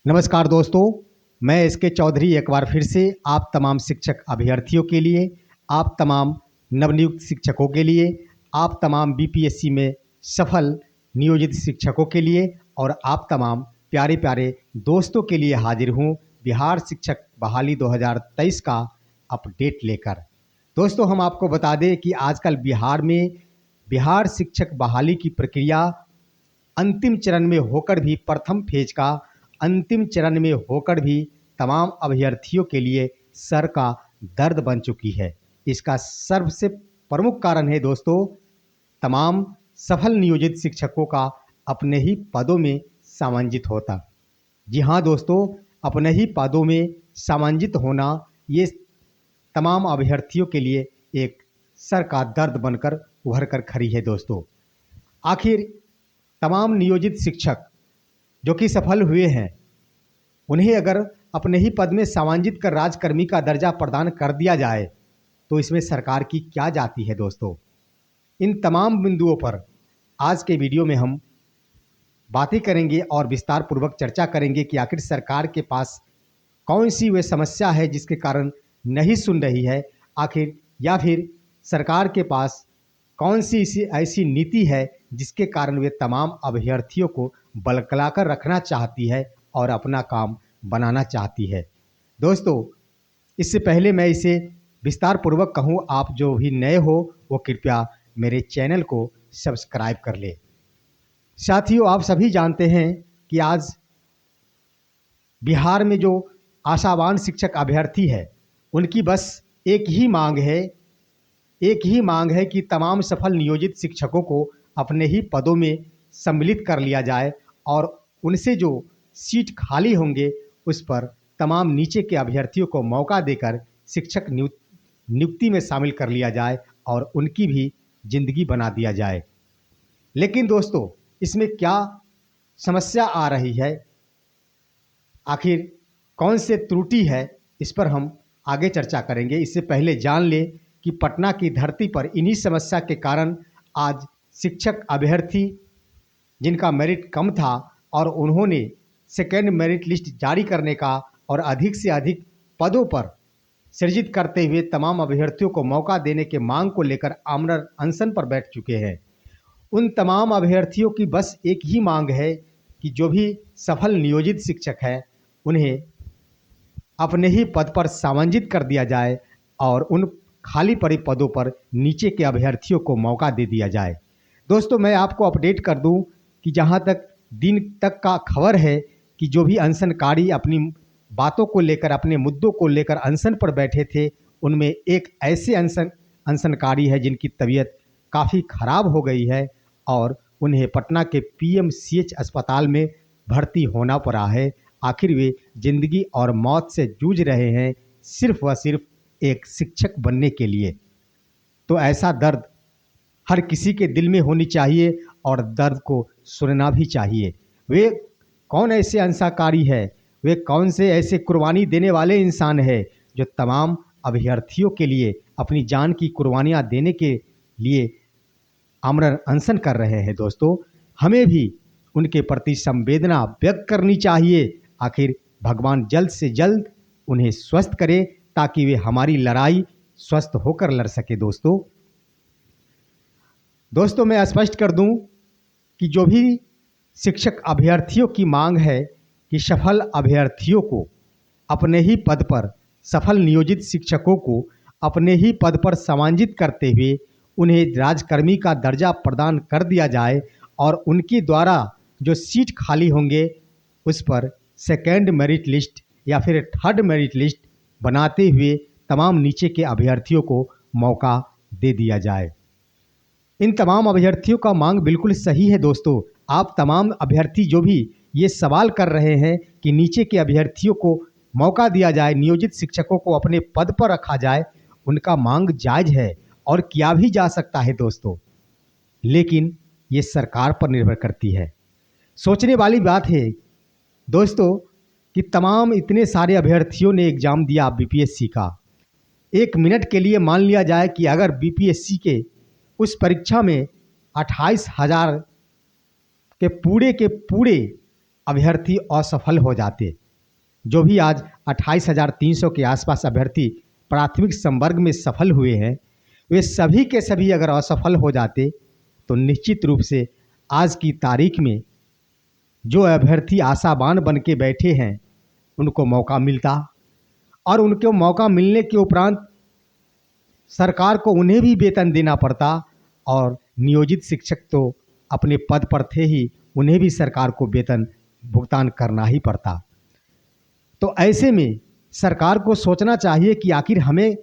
नमस्कार दोस्तों, मैं एसके चौधरी एक बार फिर से आप तमाम शिक्षक अभ्यर्थियों के लिए, आप तमाम नवनियुक्त शिक्षकों के लिए, आप तमाम बीपीएससी में सफल नियोजित शिक्षकों के लिए और आप तमाम प्यारे प्यारे दोस्तों के लिए हाजिर हूँ बिहार शिक्षक बहाली 2023 का अपडेट लेकर। दोस्तों, हम आपको बता दें कि आजकल बिहार में बिहार शिक्षक बहाली की प्रक्रिया अंतिम चरण में होकर भी प्रथम फेज का अंतिम चरण में होकर भी तमाम अभ्यर्थियों के लिए सर का दर्द बन चुकी है। इसका सबसे प्रमुख कारण है दोस्तों, तमाम सफल नियोजित शिक्षकों का अपने ही पदों में सामंजित होता। जी हाँ दोस्तों, अपने ही पदों में सामंजित होना ये तमाम अभ्यर्थियों के लिए एक सर का दर्द बनकर उभर कर खड़ी है। दोस्तों, आखिर तमाम नियोजित शिक्षक जो कि सफल हुए हैं, उन्हें अगर अपने ही पद में सामंजित कर राजकर्मी का दर्जा प्रदान कर दिया जाए तो इसमें सरकार की क्या जाती है। दोस्तों, इन तमाम बिंदुओं पर आज के वीडियो में हम बातें करेंगे और विस्तार पूर्वक चर्चा करेंगे कि आखिर सरकार के पास कौन सी वे समस्या है जिसके कारण नहीं सुन रही है, आखिर या फिर सरकार के पास कौन सी ऐसी नीति है जिसके कारण वे तमाम अभ्यर्थियों को बलकलाकर रखना चाहती है और अपना काम बनाना चाहती है। दोस्तों, इससे पहले मैं इसे विस्तार पूर्वक कहूँ, आप जो भी नए हो वो कृपया मेरे चैनल को सब्सक्राइब कर ले। साथियों, आप सभी जानते हैं कि आज बिहार में जो आशावान शिक्षक अभ्यर्थी है उनकी बस एक ही मांग है कि तमाम सफल नियोजित शिक्षकों को अपने ही पदों में सम्मिलित कर लिया जाए और उनसे जो सीट खाली होंगे उस पर तमाम नीचे के अभ्यर्थियों को मौका देकर शिक्षक नियुक्ति में शामिल कर लिया जाए और उनकी भी जिंदगी बना दिया जाए। लेकिन दोस्तों, इसमें क्या समस्या आ रही है, आखिर कौन से त्रुटि है, इस पर हम आगे चर्चा करेंगे। इससे पहले जान ले कि पटना की धरती पर इन्हीं समस्या के कारण आज शिक्षक अभ्यर्थी जिनका मेरिट कम था और उन्होंने सेकेंड मेरिट लिस्ट जारी करने का और अधिक से अधिक पदों पर सृजित करते हुए तमाम अभ्यर्थियों को मौका देने के मांग को लेकर आमरण अनशन पर बैठ चुके हैं। उन तमाम अभ्यर्थियों की बस एक ही मांग है कि जो भी सफल नियोजित शिक्षक है उन्हें अपने ही पद पर सामंजित कर दिया जाए और उन खाली पड़े पदों पर नीचे के अभ्यर्थियों को मौका दे दिया जाए। दोस्तों, मैं आपको अपडेट कर दूं कि जहां तक दिन तक का खबर है कि जो भी अनशनकारी अपनी बातों को लेकर, अपने मुद्दों को लेकर अनशन पर बैठे थे, उनमें एक ऐसे अनशनकारी है जिनकी तबीयत काफ़ी खराब हो गई है और उन्हें पटना के पीएमसीएच अस्पताल में भर्ती होना पड़ा है। आखिर वे जिंदगी और मौत से जूझ रहे हैं सिर्फ व सिर्फ एक शिक्षक बनने के लिए। तो ऐसा दर्द हर किसी के दिल में होनी चाहिए और दर्द को सुनना भी चाहिए। वे कौन ऐसे अंशाकारी है, वे कौन से ऐसे कुर्बानी देने वाले इंसान है जो तमाम अभ्यर्थियों के लिए अपनी जान की कुर्बानियाँ देने के लिए आमरण अनशन कर रहे हैं। दोस्तों, हमें भी उनके प्रति संवेदना व्यक्त करनी चाहिए। आखिर भगवान जल्द से जल्द उन्हें स्वस्थ करे ताकि वे हमारी लड़ाई स्वस्थ होकर लड़ सके। दोस्तों, मैं स्पष्ट कर दूं कि जो भी शिक्षक अभ्यर्थियों की मांग है कि सफल अभ्यर्थियों को अपने ही पद पर, सफल नियोजित शिक्षकों को अपने ही पद पर समांजित करते हुए उन्हें राजकर्मी का दर्जा प्रदान कर दिया जाए और उनके द्वारा जो सीट खाली होंगे उस पर सेकेंड मेरिट लिस्ट या फिर थर्ड मेरिट लिस्ट बनाते हुए तमाम नीचे के अभ्यर्थियों को मौका दे दिया जाए। इन तमाम अभ्यर्थियों का मांग बिल्कुल सही है। दोस्तों, आप तमाम अभ्यर्थी जो भी ये सवाल कर रहे हैं कि नीचे के अभ्यर्थियों को मौका दिया जाए, नियोजित शिक्षकों को अपने पद पर रखा जाए, उनका मांग जायज़ है और किया भी जा सकता है दोस्तों, लेकिन ये सरकार पर निर्भर करती है। सोचने वाली बात है दोस्तों कि तमाम इतने सारे अभ्यर्थियों ने एग्ज़ाम दिया बीपीएससी का। एक मिनट के लिए मान लिया जाए कि अगर बीपीएससी के उस परीक्षा में 28,000 के पूरे अभ्यर्थी असफल हो जाते, जो भी आज 28,300 के आसपास अभ्यर्थी प्राथमिक संवर्ग में सफल हुए हैं, वे सभी के सभी अगर असफल हो जाते तो निश्चित रूप से आज की तारीख में जो अभ्यर्थी आशावान बन के बैठे हैं उनको मौका मिलता, और उनको मौका मिलने के उपरांत सरकार को उन्हें भी वेतन देना पड़ता, और नियोजित शिक्षक तो अपने पद पर थे ही, उन्हें भी सरकार को वेतन भुगतान करना ही पड़ता। तो ऐसे में सरकार को सोचना चाहिए कि आखिर हमें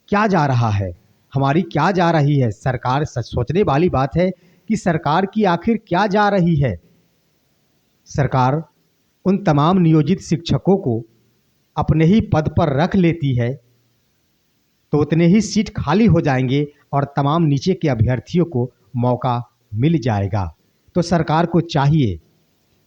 क्या जा रहा है, हमारी क्या जा रही है। सरकार सोचने वाली बात है कि सरकार की आखिर क्या जा रही है। सरकार उन तमाम नियोजित शिक्षकों को अपने ही पद पर रख लेती है तो उतने ही सीट खाली हो जाएंगे और तमाम नीचे के अभ्यर्थियों को मौका मिल जाएगा। तो सरकार को चाहिए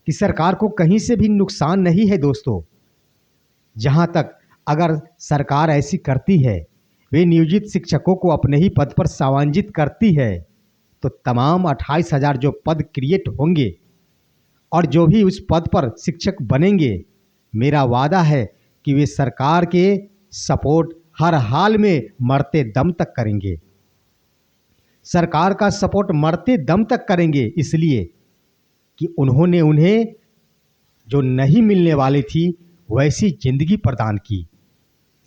कि सरकार को कहीं से भी नुकसान नहीं है दोस्तों। जहाँ तक अगर सरकार ऐसी करती है, वे नियोजित शिक्षकों को अपने ही पद पर समांजित करती है, तो तमाम 28,000 जो पद क्रिएट होंगे और जो भी उस पद पर शिक्षक बनेंगे, मेरा वादा है कि वे सरकार के सपोर्ट हर हाल में मरते दम तक करेंगे। सरकार का सपोर्ट मरते दम तक करेंगे, इसलिए कि उन्होंने उन्हें जो नहीं मिलने वाली थी वैसी जिंदगी प्रदान की।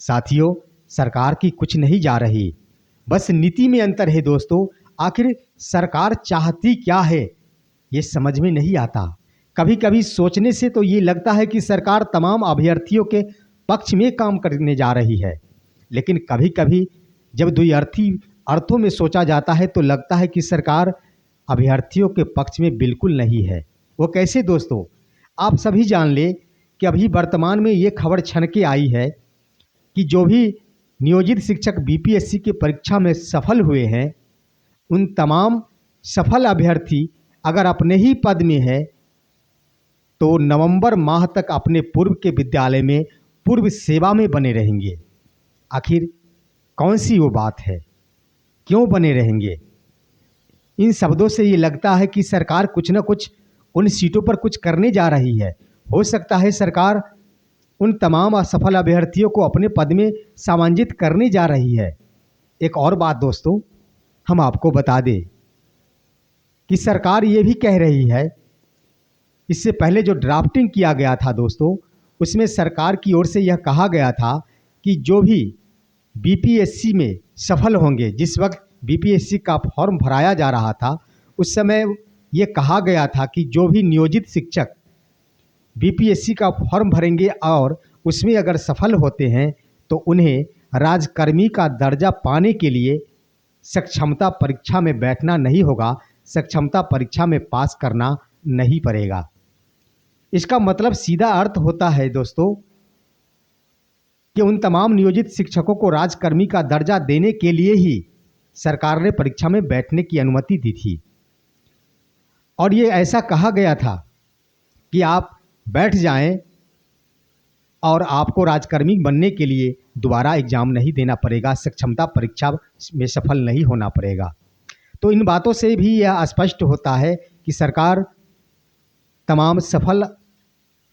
साथियों, सरकार की कुछ नहीं जा रही, बस नीति में अंतर है दोस्तों। आखिर सरकार चाहती क्या है ये समझ में नहीं आता। कभी कभी सोचने से तो ये लगता है कि सरकार तमाम अभ्यर्थियों के पक्ष में काम करने जा रही है, लेकिन कभी कभी जब द्विअर्थी अर्थों में सोचा जाता है तो लगता है कि सरकार अभ्यर्थियों के पक्ष में बिल्कुल नहीं है। वो कैसे दोस्तों? आप सभी जान ले कि अभी वर्तमान में ये खबर छन के आई है कि जो भी नियोजित शिक्षक बीपीएससी की परीक्षा में सफल हुए हैं, उन तमाम सफल अभ्यर्थी अगर अपने ही पद में है तो नवंबर माह तक अपने पूर्व के विद्यालय में पूर्व सेवा में बने रहेंगे। आखिर कौन सी वो बात है, क्यों बने रहेंगे? इन शब्दों से ये लगता है कि सरकार कुछ न कुछ उन सीटों पर कुछ करने जा रही है। हो सकता है सरकार उन तमाम असफल अभ्यर्थियों को अपने पद में समांजित करने जा रही है। एक और बात दोस्तों, हम आपको बता दें कि सरकार ये भी कह रही है, इससे पहले जो ड्राफ्टिंग किया गया था दोस्तों, उसमें सरकार की ओर से यह कहा गया था कि जो भी बीपीएससी में सफल होंगे, जिस वक्त बीपीएससी का फॉर्म भराया जा रहा था उस समय ये कहा गया था कि जो भी नियोजित शिक्षक बीपीएससी का फॉर्म भरेंगे और उसमें अगर सफल होते हैं तो उन्हें राजकर्मी का दर्जा पाने के लिए सक्षमता परीक्षा में बैठना नहीं होगा, सक्षमता परीक्षा में पास करना नहीं पड़ेगा। इसका मतलब सीधा अर्थ होता है दोस्तों कि उन तमाम नियोजित शिक्षकों को राजकर्मी का दर्जा देने के लिए ही सरकार ने परीक्षा में बैठने की अनुमति दी थी। और ये ऐसा कहा गया था कि आप बैठ जाएं और आपको राजकर्मी बनने के लिए दोबारा एग्जाम नहीं देना पड़ेगा, सक्षमता परीक्षा में सफल नहीं होना पड़ेगा। तो इन बातों से भी यह स्पष्ट होता है कि सरकार तमाम सफल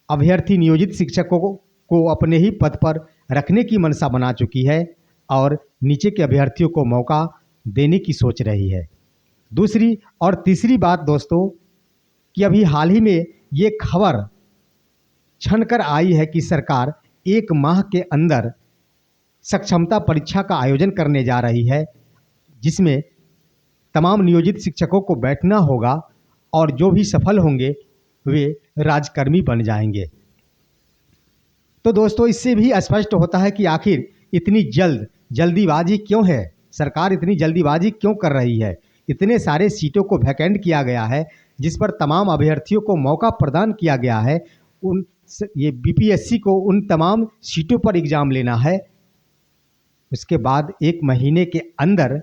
अभ्यर्थी नियोजित शिक्षकों को अपने ही पद पर रखने की मंशा बना चुकी है और नीचे के अभ्यर्थियों को मौका देने की सोच रही है। दूसरी और तीसरी बात दोस्तों कि अभी हाल ही में ये खबर छनकर आई है कि सरकार 1 माह के अंदर सक्षमता परीक्षा का आयोजन करने जा रही है, जिसमें तमाम नियोजित शिक्षकों को बैठना होगा और जो भी सफल होंगे वे राजकर्मी बन जाएंगे। तो दोस्तों, इससे भी स्पष्ट होता है कि आखिर इतनी जल्दीबाजी क्यों है, सरकार इतनी जल्दीबाजी क्यों कर रही है। इतने सारे सीटों को वैकेंट किया गया है जिस पर तमाम अभ्यर्थियों को मौका प्रदान किया गया है। ये बीपीएससी को उन तमाम सीटों पर एग्ज़ाम लेना है, उसके बाद 1 महीने के अंदर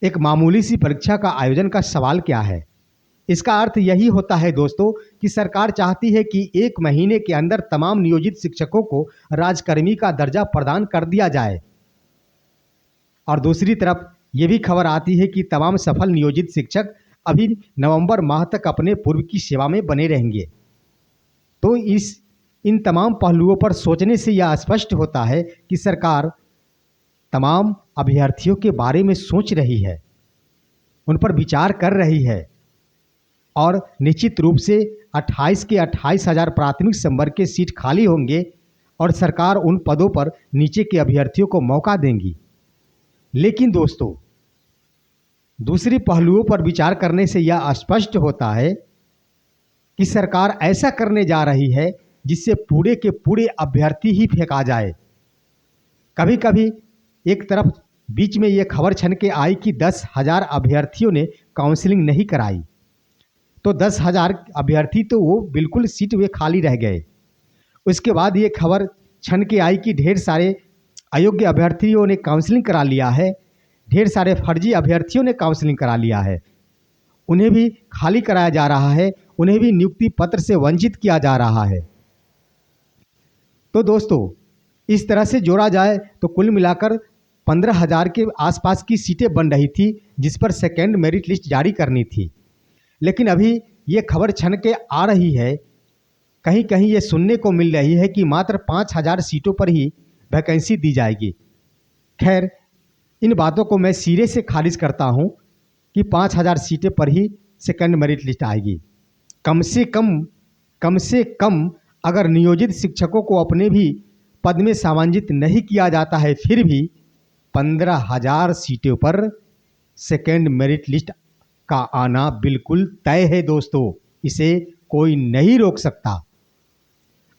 एक मामूली सी परीक्षा का आयोजन का सवाल क्या है। इसका अर्थ यही होता है दोस्तों कि सरकार चाहती है कि 1 महीने के अंदर तमाम नियोजित शिक्षकों को राजकर्मी का दर्जा प्रदान कर दिया जाए। और दूसरी तरफ ये भी खबर आती है कि तमाम सफल नियोजित शिक्षक अभी नवंबर माह तक अपने पूर्व की सेवा में बने रहेंगे। इन तमाम पहलुओं पर सोचने से यह स्पष्ट होता है कि सरकार तमाम अभ्यर्थियों के बारे में सोच रही है, उन पर विचार कर रही है और निश्चित रूप से 28 के 28,000 प्राथमिक संवर्ग के सीट खाली होंगे और सरकार उन पदों पर नीचे के अभ्यर्थियों को मौका देंगी। लेकिन दोस्तों, दूसरी पहलुओं पर विचार करने से यह स्पष्ट होता है कि सरकार ऐसा करने जा रही है जिससे पूरे के पूरे अभ्यर्थी ही फेंका जाए। कभी कभी एक तरफ बीच में ये खबर छन के आई कि 10,000 अभ्यर्थियों ने काउंसलिंग नहीं कराई, तो 10,000 अभ्यर्थी तो वो बिल्कुल सीट वे खाली रह गए। उसके बाद ये खबर छन के आई कि ढेर सारे अयोग्य अभ्यर्थियों ने काउंसलिंग करा लिया है, ढेर सारे फर्जी अभ्यर्थियों ने काउंसलिंग करा लिया है, उन्हें भी खाली कराया जा रहा है, उन्हें भी नियुक्ति पत्र से वंचित किया जा रहा है। तो दोस्तों, इस तरह से जोड़ा जाए तो कुल मिलाकर 15,000 के आसपास की सीटें बन रही थी जिस पर सेकेंड मेरिट लिस्ट जारी करनी थी। लेकिन अभी ये खबर छन के आ रही है, कहीं कहीं ये सुनने को मिल रही है कि मात्र 5,000 सीटों पर ही वैकेंसी दी जाएगी। खैर, इन बातों को मैं सिरे से खारिज करता हूँ कि 5,000 सीटें पर ही सेकेंड मेरिट लिस्ट आएगी। कम से कम अगर नियोजित शिक्षकों को अपने भी पद में समांजित नहीं किया जाता है, फिर भी 15,000 सीटों पर सेकेंड मेरिट लिस्ट का आना बिल्कुल तय है दोस्तों, इसे कोई नहीं रोक सकता।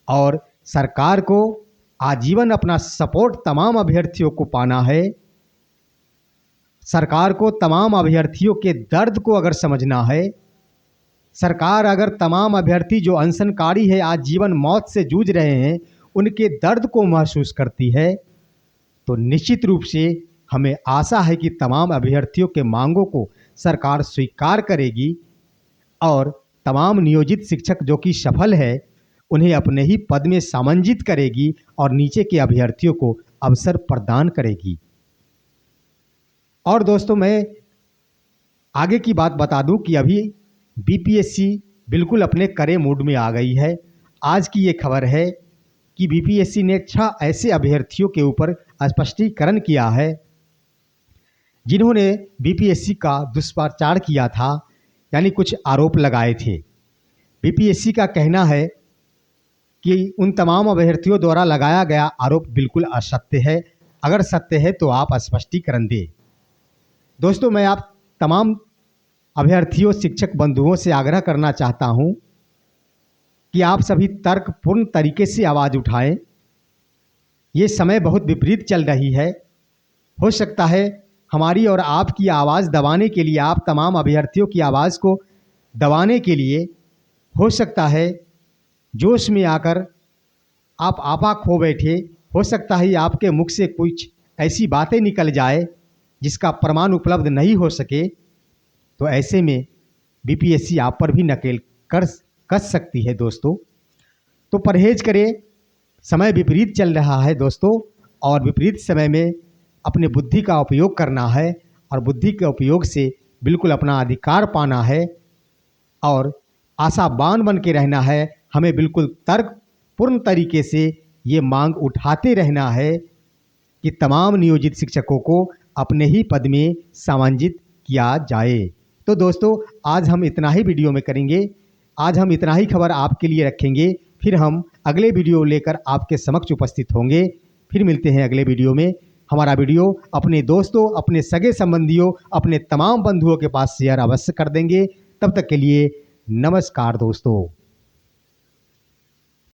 और सरकार को आजीवन अपना सपोर्ट तमाम अभ्यर्थियों को पाना है। सरकार को तमाम अभ्यर्थियों के दर्द को अगर समझना है, सरकार अगर तमाम अभ्यर्थी जो अनशनकारी है, आज जीवन मौत से जूझ रहे हैं, उनके दर्द को महसूस करती है, तो निश्चित रूप से हमें आशा है कि तमाम अभ्यर्थियों के मांगों को सरकार स्वीकार करेगी और तमाम नियोजित शिक्षक जो कि सफल है उन्हें अपने ही पद में सामंजित करेगी और नीचे के अभ्यर्थियों को अवसर प्रदान करेगी। और दोस्तों, मैं आगे की बात बता दूं कि अभी बीपीएससी बिल्कुल अपने कड़े मूड में आ गई है। आज की ये खबर है कि बीपीएससी ने 6 ऐसे अभ्यर्थियों के ऊपर स्पष्टीकरण किया है जिन्होंने बीपीएससी का दुष्प्रचार किया था, यानी कुछ आरोप लगाए थे। बीपीएससी का कहना है कि उन तमाम अभ्यर्थियों द्वारा लगाया गया आरोप बिल्कुल असत्य है, अगर सत्य है तो आप स्पष्टीकरण दें। दोस्तों, मैं आप तमाम अभ्यर्थियों शिक्षक बंधुओं से आग्रह करना चाहता हूं कि आप सभी तर्कपूर्ण तरीके से आवाज़ उठाएं। ये समय बहुत विपरीत चल रही है। हो सकता है हमारी और आपकी आवाज़ दबाने के लिए, आप तमाम अभ्यर्थियों की आवाज़ को दबाने के लिए, हो सकता है जोश में आकर आप आपा खो बैठे, हो सकता है आपके मुख से कुछ ऐसी बातें निकल जाए जिसका प्रमाण उपलब्ध नहीं हो सके, तो ऐसे में बीपीएससी आप पर भी नकेल कस सकती है दोस्तों। तो परहेज करें, समय विपरीत चल रहा है दोस्तों, और विपरीत समय में अपने बुद्धि का उपयोग करना है और बुद्धि के उपयोग से बिल्कुल अपना अधिकार पाना है और आशावान बन के रहना है। हमें बिल्कुल तर्कपूर्ण तरीके से ये मांग उठाते रहना है कि तमाम नियोजित शिक्षकों को अपने ही पद में समांजित किया जाए। तो दोस्तों, आज हम इतना ही वीडियो में करेंगे, आज हम इतना ही खबर आपके लिए रखेंगे। फिर हम अगले वीडियो लेकर आपके समक्ष उपस्थित होंगे। फिर मिलते हैं अगले वीडियो में। हमारा वीडियो अपने दोस्तों, अपने सगे संबंधियों, अपने तमाम बंधुओं के पास शेयर अवश्य कर देंगे। तब तक के लिए नमस्कार दोस्तों।